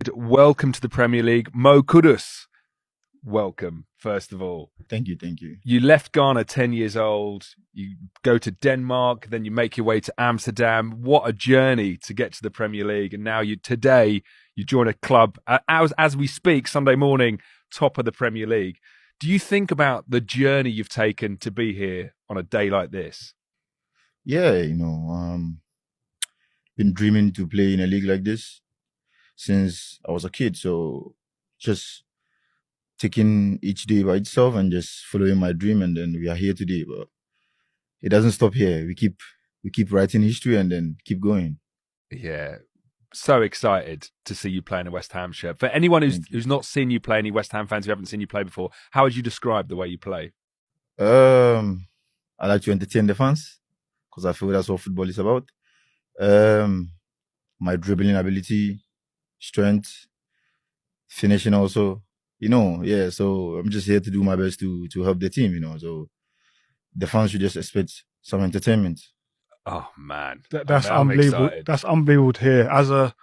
Mohammed, welcome to the Premier League. Mo Kudus, welcome, first of all. Thank you. You left Ghana 10 years old. You go to Denmark, then you make your way to Amsterdam. What a journey to get to the Premier League. And now today you join a club, as we speak, Sunday morning, top of the Premier League. Do you think about the journey you've taken to be here on a day like this? Yeah, been dreaming to play in a league like this since I was a kid. So just taking each day by itself and just following my dream, and then we are here today. But it doesn't stop here. We keep writing history and then keep going. Yeah, so excited to see you play in a West Ham shirt. For anyone who's not seen you play, any West Ham fans who haven't seen you play before, how would you describe the way you play? I like to entertain the fans because I feel that's what football is about. My dribbling ability, strength, finishing also, so I'm just here to do my best to help the team, so the fans should just expect some entertainment. Oh man, that's unbelievable. Excited. That's unbelievable to hear as a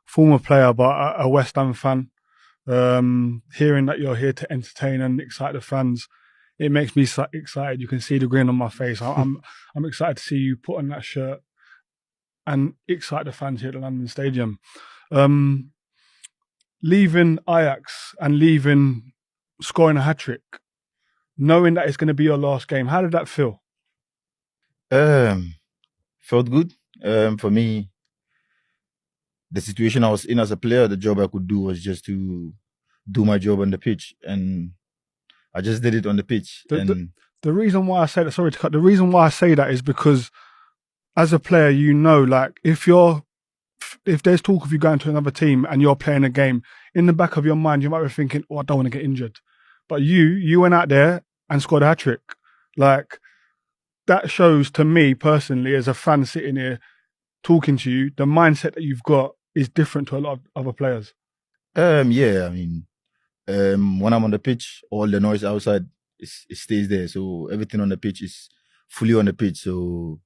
former player, but a West Ham fan. Hearing that you're here to entertain and excite the fans, it makes me excited. You can see the grin on my face. I'm excited to see you put on that shirt and excite the fans here at the London Stadium. Leaving Ajax and scoring a hat-trick, knowing that it's going to be your last game, how did that feel? Felt good. For me, the situation I was in as a player, the job I could do was just to do my job on the pitch, and I just did it on the pitch. The reason why I say that, sorry to cut, the reason why I say that is because as a player, like if there's talk of you going to another team and you're playing a game, in the back of your mind, you might be thinking, I don't want to get injured. But you went out there and scored a hat-trick. Like, that shows to me personally, as a fan sitting here talking to you, the mindset that you've got is different to a lot of other players. Yeah, when I'm on the pitch, all the noise outside, it stays there. So everything on the pitch is fully on the pitch. So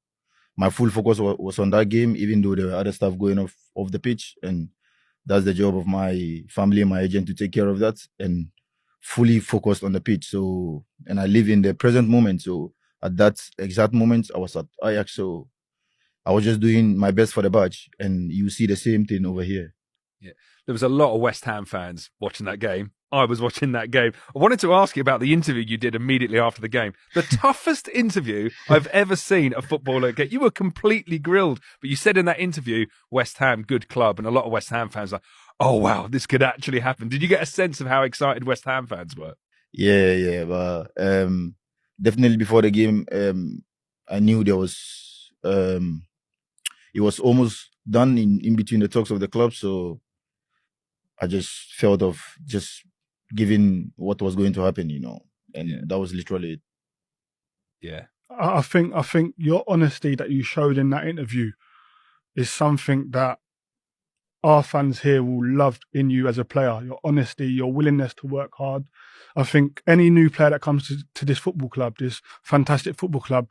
my full focus was on that game, even though there were other stuff going off the pitch. And that's the job of my family and my agent to take care of that, and fully focused on the pitch. So, and I live in the present moment. So at that exact moment, I was at Ajax. So I was just doing my best for the badge, and you see the same thing over here. Yeah, there was a lot of West Ham fans watching that game. I was watching that game. I wanted to ask you about the interview you did immediately after the game. The toughest interview I've ever seen a footballer get. You were completely grilled, but you said in that interview, West Ham, good club, and a lot of West Ham fans were like, oh wow, this could actually happen. Did you get a sense of how excited West Ham fans were? Yeah, but definitely before the game, I knew there was it was almost done in between the talks of the club, so I just felt of just giving what was going to happen, and that was literally it. Yeah, I think your honesty that you showed in that interview is something that our fans here will love in you as a player. Your honesty, your willingness to work hard. I think any new player that comes to this football club, this fantastic football club,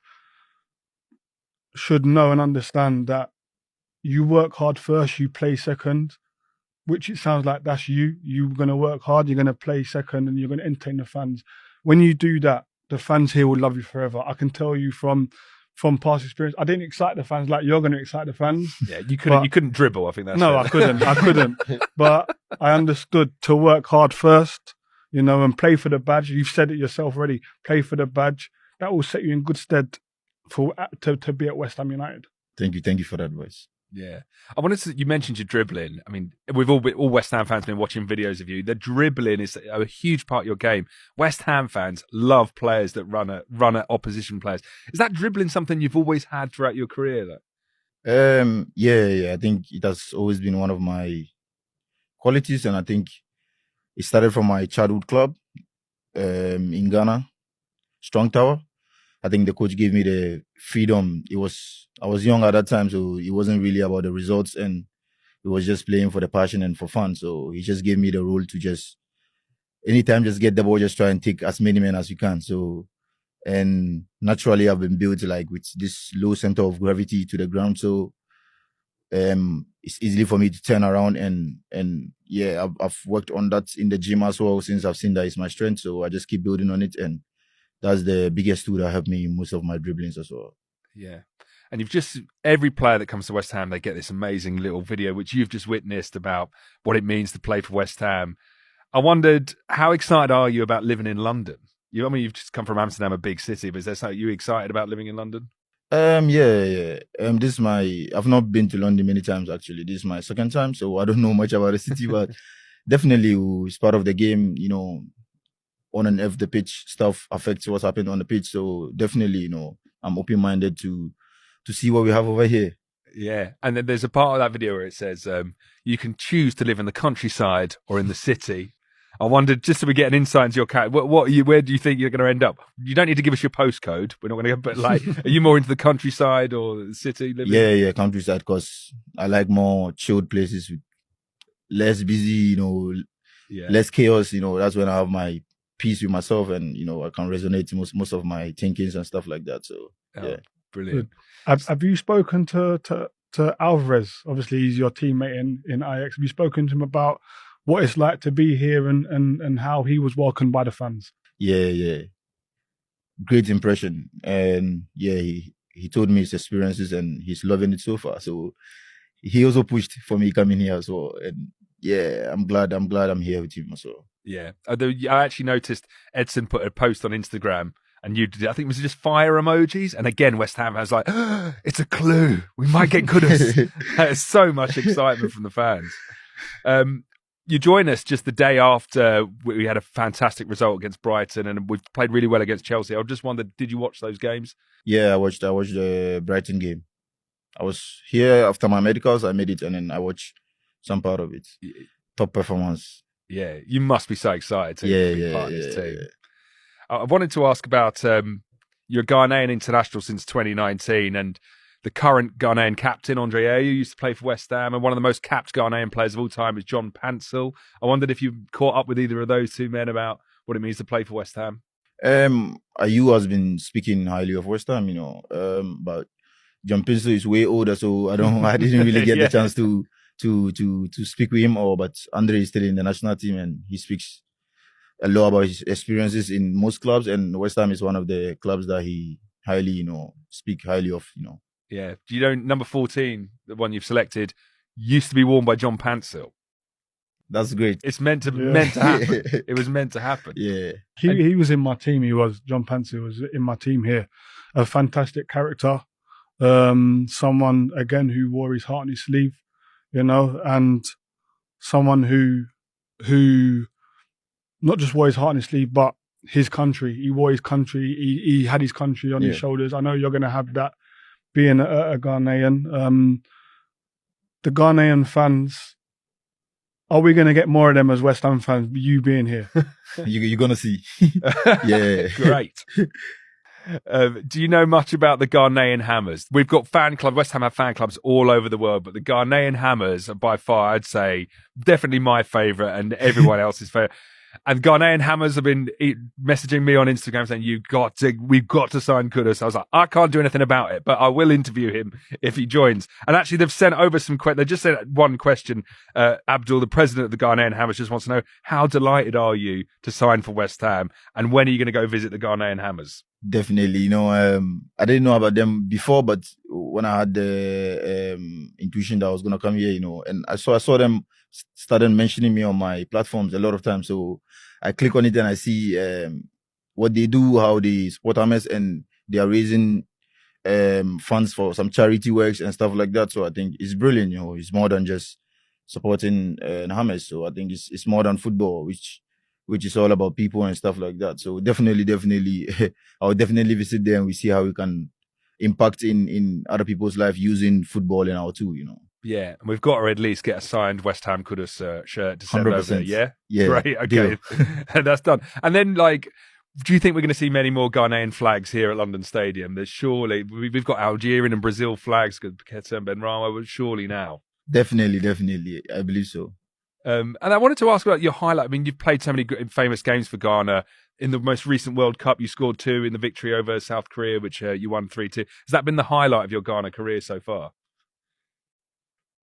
should know and understand that you work hard first, you play second, which it sounds like that's you. You're going to work hard, you're going to play second, and you're going to entertain the fans. When you do that, the fans here will love you forever. I can tell you from past experience. I didn't excite the fans like you're going to excite the fans. Yeah, you couldn't dribble. I think that's no, it. I couldn't. But I understood to work hard first, and play for the badge. You've said it yourself already. Play for the badge. That will set you in good stead to be at West Ham United. Thank you for that advice. Yeah, you mentioned your dribbling. I mean, we've all West Ham fans been watching videos of you. The dribbling is a huge part of your game. West Ham fans love players that run at opposition players. Is that dribbling something you've always had throughout your career, though? Yeah. I think it has always been one of my qualities, and I think it started from my childhood club in Ghana, Strong Tower. I think the coach gave me the freedom. I was young at that time, so it wasn't really about the results, and it was just playing for the passion and for fun. So he just gave me the role to just anytime just get the ball, just try and take as many men as you can. So, and naturally I've been built like with this low center of gravity to the ground. So it's easily for me to turn around and yeah, I've worked on that in the gym as well since I've seen that it's my strength. So I just keep building on it, and that's the biggest tool that helped me in most of my dribblings as well. Yeah. And every player that comes to West Ham, they get this amazing little video, which you've just witnessed about what it means to play for West Ham. I wondered, how excited are you about living in London? You've just come from Amsterdam, a big city, but is there something you excited about living in London? Yeah. I've not been to London many times actually. This is my second time, so I don't know much about the city, but definitely it's part of the game, on and off the pitch, stuff affects what's happening on the pitch. So definitely, I'm open-minded to see what we have over here. Yeah. And then there's a part of that video where it says, you can choose to live in the countryside or in the city. I wondered, just so we get an insight into your character, where do you think you're going to end up? You don't need to give us your postcode. We're not going to go, but are you more into the countryside or the city living? Yeah, countryside, because I like more chilled places with less busy, less chaos. That's when I have my peace with myself, and I can resonate most of my thinkings and stuff like that. So yeah, brilliant. Have you spoken to Alvarez? Obviously, he's your teammate in Ajax. Have you spoken to him about what it's like to be here and how he was welcomed by the fans? Yeah. Great impression. And yeah, he told me his experiences and he's loving it so far. So he also pushed for me coming here as well. And yeah, I'm glad I'm here with him as well. Yeah. I actually noticed Edson put a post on Instagram, and I think it was just fire emojis. And again, West Ham has it's a clue. We might get Kudus. There's so much excitement from the fans. You join us just the day after we had a fantastic result against Brighton, and we've played really well against Chelsea. I just wondered, did you watch those games? Yeah, I watched the Brighton game. I was here after my medicals. I made it, and then I watched some part of it. Top performance. Yeah, you must be so excited to be part of this team. Yeah. I wanted to ask about your Ghanaian international since 2019, and the current Ghanaian captain, Andre Ayew, used to play for West Ham, and one of the most capped Ghanaian players of all time is John Pansel. I wondered if you caught up with either of those two men about what it means to play for West Ham. Ayew has been speaking highly of West Ham, but John Pansel is way older, so I didn't really get the chance to speak with him. But Andre is still in the national team, and he speaks a lot about his experiences in most clubs, and West Ham is one of the clubs that he highly, speak highly of, Yeah. Do you know number 14, the one you've selected, used to be worn by John Pansel? That's great. It's meant to happen. It was meant to happen. Yeah. He was in my team. John Pansel was in my team here. A fantastic character. Someone, again, who wore his heart on his sleeve, and someone who not just wore his heart on his sleeve, but his country. He wore his country. He had his country on his shoulders. I know you're going to have that being a Ghanaian. The Ghanaian fans, are we going to get more of them as West Ham fans, you being here? You're going to see. Yeah. Great. Do you know much about the Ghanaian Hammers? We've got fan clubs. West Ham have fan clubs all over the world, but the Ghanaian Hammers are by far, I'd say, definitely my favourite and everyone else's favourite. And Ghanaian Hammers have been messaging me on Instagram saying, we've got to sign Kudus. I was like, I can't do anything about it, but I will interview him if he joins. And actually, they've sent over some questions. They just sent one question. Abdul, the president of the Ghanaian Hammers, just wants to know, how delighted are you to sign for West Ham? And when are you going to go visit the Ghanaian Hammers? Definitely. I didn't know about them before, but when I had the intuition that I was going to come here, and I saw them started mentioning me on my platforms a lot of times. So I click on it and I see what they do, how they support Hammers, and they are raising funds for some charity works and stuff like that. So I think it's brilliant. It's more than just supporting Hammers. So I think it's more than football, which is all about people and stuff like that. So definitely, I'll definitely visit there and we see how we can impact in other people's life using football in our too. Yeah, and we've got to at least get a signed West Ham Kudus shirt to send 100%. over. Yeah? Great, okay. Deal. That's done. And then, do you think we're going to see many more Ghanaian flags here at London Stadium? There's surely, we've got Algerian and Brazil flags, Keita and Benrahma, but surely now. Definitely. I believe so. And I wanted to ask about your highlight. I mean, you've played so many famous games for Ghana. In the most recent World Cup, you scored 2 in the victory over South Korea, which you won 3-2. Has that been the highlight of your Ghana career so far?